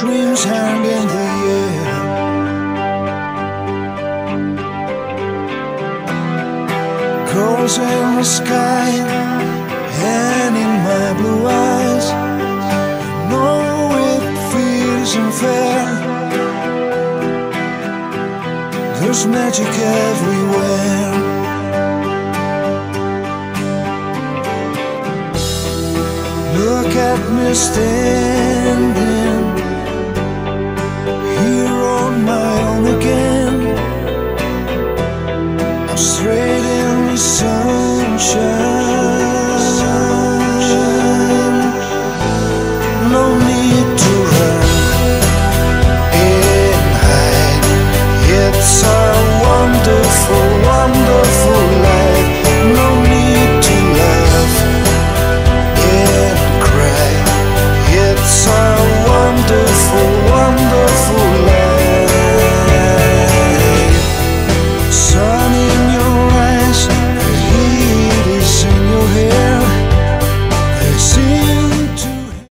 dreams hang in the air. Colors in the sky and in my blue eyes. I know it feels unfair. There's magic everywhere. Look at me standing